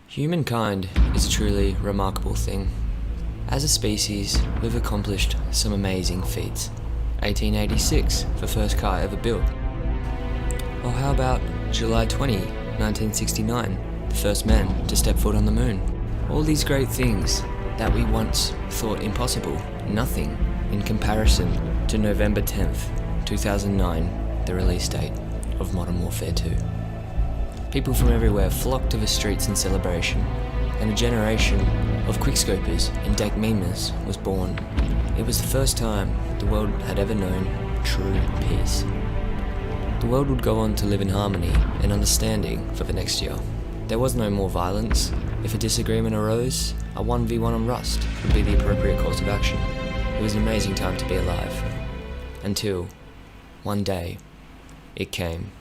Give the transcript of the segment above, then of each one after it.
Humankind is a truly remarkable thing. As a species, we've accomplished some amazing feats. 1886, the first car ever built. Or how about July 20, 1969, the first man to step foot on the moon? All these great things that we once thought impossible, nothing in comparison to November 10th, 2009, the release date of Modern Warfare 2. People from everywhere flocked to the streets in celebration, and a generation of quickscopers and dank memers was born. It was the first time the world had ever known true peace. The world would go on to live in harmony and understanding for the next year. There was no more violence. If a disagreement arose, a 1v1 on Rust would be the appropriate course of action. It was an amazing time to be alive. Until, one day, it came.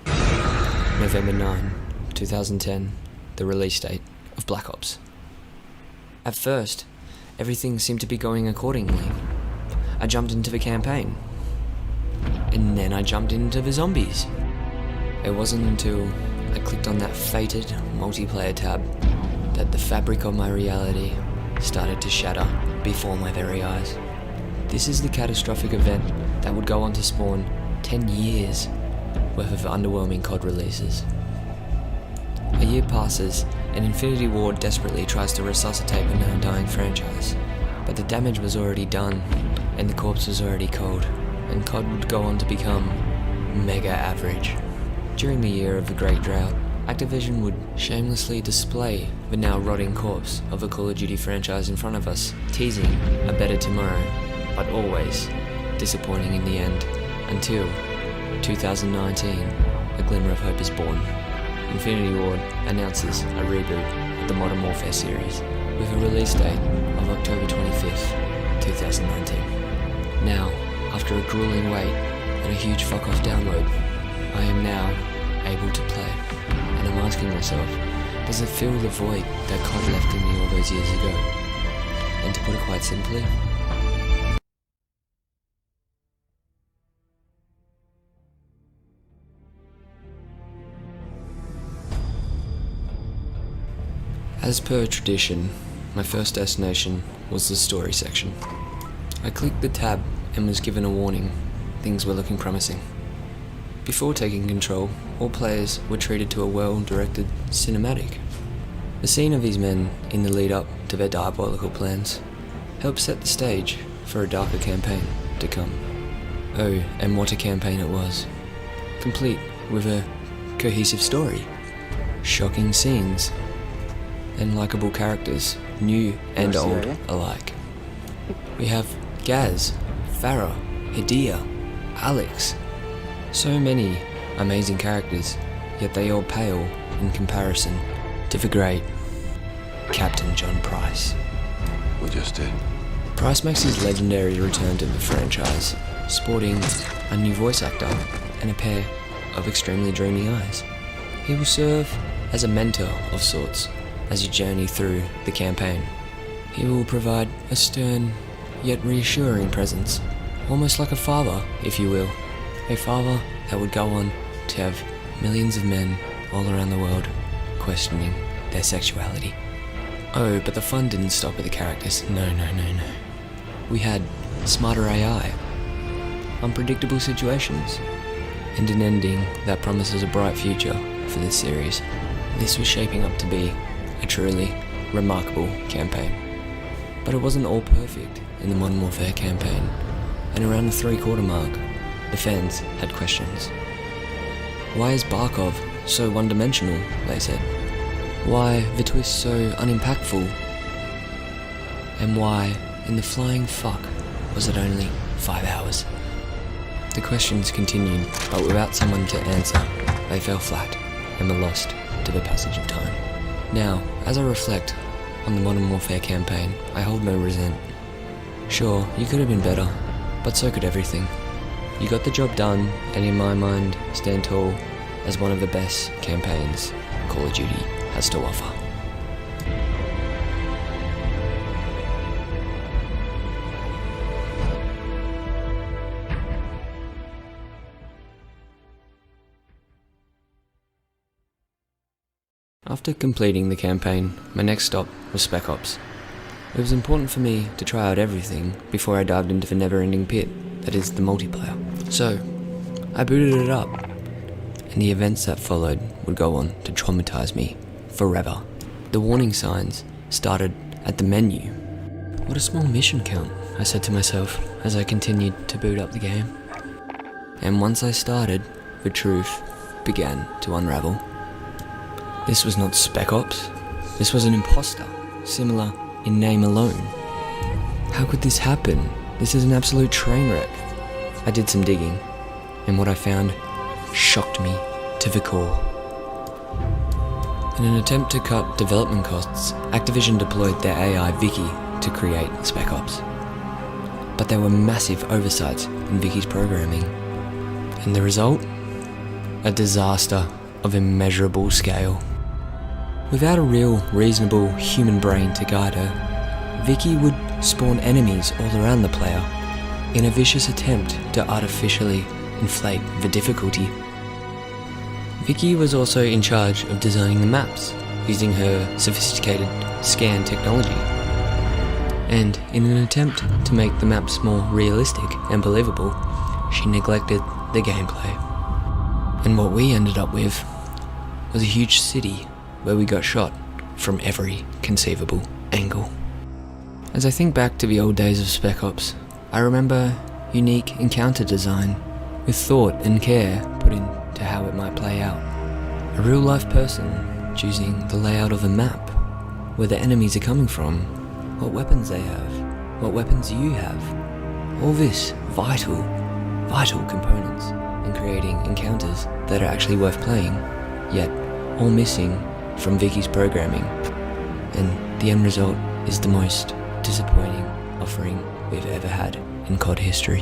November 9, 2010, the release date of Black Ops. At first, everything seemed to be going accordingly. I jumped into the campaign, and then I jumped into the zombies. It wasn't until I clicked on that fated multiplayer tab that the fabric of my reality started to shatter before my very eyes. This is the catastrophic event that would go on to spawn 10 years worth of underwhelming COD releases. A year passes, and Infinity Ward desperately tries to resuscitate the now dying franchise. But the damage was already done, and the corpse was already cold, and COD would go on to become mega average. During the year of the Great Drought, Activision would shamelessly display the now rotting corpse of the Call of Duty franchise in front of us, teasing a better tomorrow, but always disappointing in the end, until 2019, a glimmer of hope is born. Infinity Ward announces a reboot of the Modern Warfare series, with a release date of October 25th, 2019. Now, after a grueling wait and a huge fuck-off download, I am now able to play, and I'm asking myself, does it fill the void that COD left in me all those years ago? And to put it quite simply, as per tradition, my first destination was the story section. I clicked the tab and was given a warning. Things were looking promising. Before taking control, all players were treated to a well-directed cinematic. The scene of these men in the lead up to their diabolical plans helped set the stage for a darker campaign to come. Oh, and what a campaign it was. Complete with a cohesive story, shocking scenes, and likeable characters, new and old alike. We have Gaz, Farah, Hidea, Alex. So many amazing characters, yet they all pale in comparison to the great Captain John Price. We just did. Price makes his legendary return to the franchise, sporting a new voice actor and a pair of extremely dreamy eyes. He will serve as a mentor of sorts as you journey through the campaign. He will provide a stern yet reassuring presence, almost like a father, if you will. A father that would go on to have millions of men all around the world questioning their sexuality. Oh, but the fun didn't stop with the characters. No. We had smarter AI, unpredictable situations, and an ending that promises a bright future for this series. This was shaping up to be a truly remarkable campaign. But it wasn't all perfect in the Modern Warfare campaign, and around the 3/4 mark, the fans had questions. Why is Barkov so one-dimensional, they said? Why the twist so unimpactful? And why, in the flying fuck, was it only 5 hours? The questions continued, but without someone to answer, they fell flat and were lost to the passage of time. Now, as I reflect on the Modern Warfare campaign, I hold no resent. Sure, you could have been better, but so could everything. You got the job done, and in my mind, stand tall as one of the best campaigns Call of Duty has to offer. After After completing the campaign, my next stop was Spec Ops. It was important for me to try out everything before I dived into the never-ending pit that is the multiplayer. So, I booted it up, and the events that followed would go on to traumatize me forever. The warning signs started at the menu. What a small mission count, I said to myself as I continued to boot up the game. And once I started, the truth began to unravel. This was not Spec Ops. This was an imposter, similar in name alone. How could this happen? This is an absolute train wreck. I did some digging, and what I found shocked me to the core. In an attempt to cut development costs, Activision deployed their AI Vicky to create Spec Ops. But there were massive oversights in Vicky's programming. And the result? A disaster of immeasurable scale. Without a real, reasonable human brain to guide her, Vicky would spawn enemies all around the player in a vicious attempt to artificially inflate the difficulty. Vicky was also in charge of designing the maps, using her sophisticated scan technology. And in an attempt to make the maps more realistic and believable, she neglected the gameplay. And what we ended up with was a huge city where we got shot from every conceivable angle. As I think back to the old days of Spec Ops, I remember unique encounter design with thought and care put into how it might play out. A real life person choosing the layout of a map, where the enemies are coming from, what weapons they have, what weapons you have. All this vital components in creating encounters that are actually worth playing, yet all missing from Vicky's programming. And the end result is the most disappointing offering we've ever had in COD history.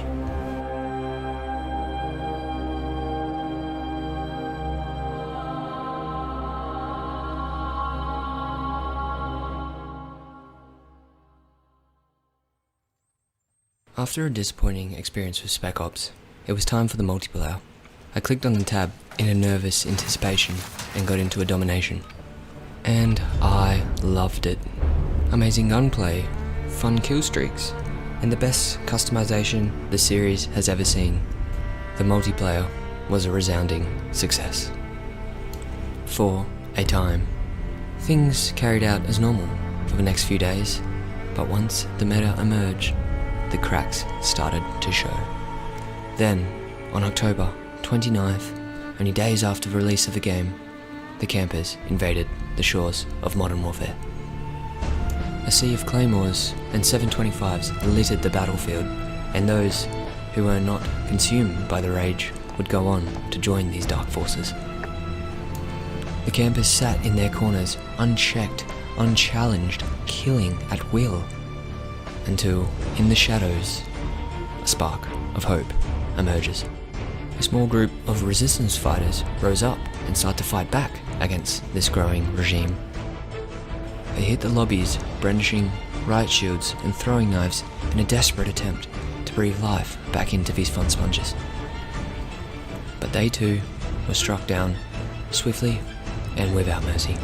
After a disappointing experience with Spec Ops, it was time for the multiplayer. I clicked on the tab in a nervous anticipation and got into a domination. And I loved it. Amazing gunplay, fun kill streaks, and the best customization the series has ever seen. The multiplayer was a resounding success. For a time, things carried out as normal for the next few days, but once the meta emerged, the cracks started to show. Then, on October 29th, only days after the release of the game, the campers invaded the shores of Modern Warfare. A sea of claymores and 725s littered the battlefield, and those who were not consumed by the rage would go on to join these dark forces. The campers sat in their corners, unchecked, unchallenged, killing at will, until, in the shadows, a spark of hope emerges. A small group of resistance fighters rose up and started to fight back against this growing regime. They hit the lobbies, brandishing riot shields and throwing knives in a desperate attempt to breathe life back into these fun sponges. But they too were struck down, swiftly and without mercy.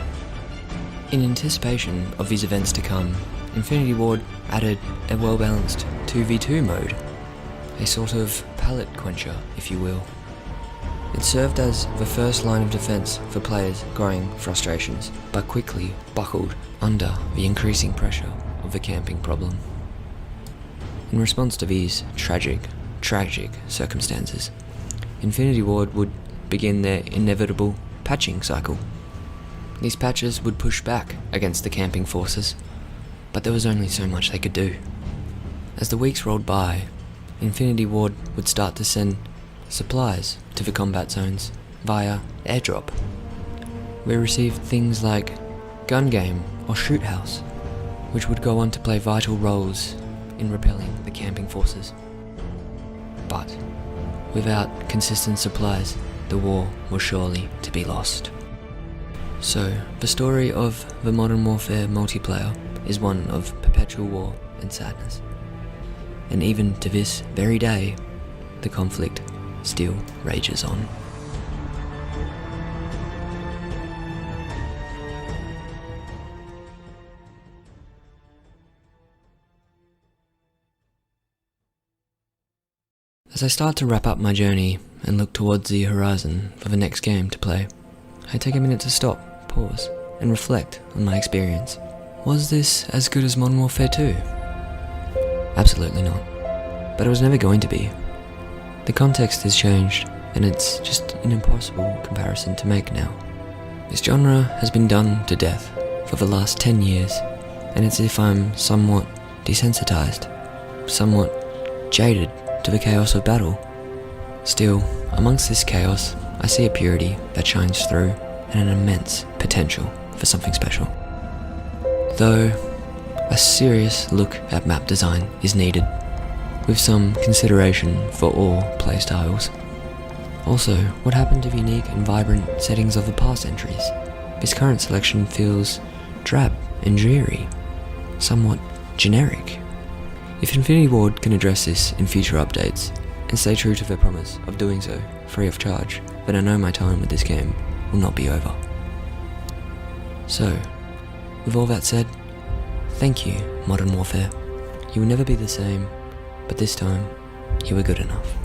In anticipation of these events to come, Infinity Ward added a well-balanced 2v2 mode, a sort of palate quencher, if you will. It served as the first line of defense for players' growing frustrations, but quickly buckled under the increasing pressure of the camping problem. In response to these tragic circumstances, Infinity Ward would begin their inevitable patching cycle. These patches would push back against the camping forces, but there was only so much they could do. As the weeks rolled by, Infinity Ward would start to send supplies to the combat zones via airdrop. We received things like gun game or shoot house, which would go on to play vital roles in repelling the camping forces. But without consistent supplies, the war was surely to be lost. So, the story of the Modern Warfare multiplayer is one of perpetual war and sadness. And even to this very day, the conflict still rages on. As I start to wrap up my journey and look towards the horizon for the next game to play, I take a minute to stop, pause, and reflect on my experience. Was this as good as Modern Warfare 2? Absolutely not. But it was never going to be. The context has changed, and it's just an impossible comparison to make now. This genre has been done to death for the last 10 years, and it's as if I'm somewhat desensitized, somewhat jaded to the chaos of battle. Still, amongst this chaos, I see a purity that shines through and an immense potential for something special. Though, a serious look at map design is needed, with some consideration for all playstyles. Also, what happened to the unique and vibrant settings of the past entries? This current selection feels drab and dreary, somewhat generic. If Infinity Ward can address this in future updates, and stay true to their promise of doing so free of charge, then I know my time with this game will not be over. So, with all that said, thank you, Modern Warfare. You will never be the same, but this time, you were good enough.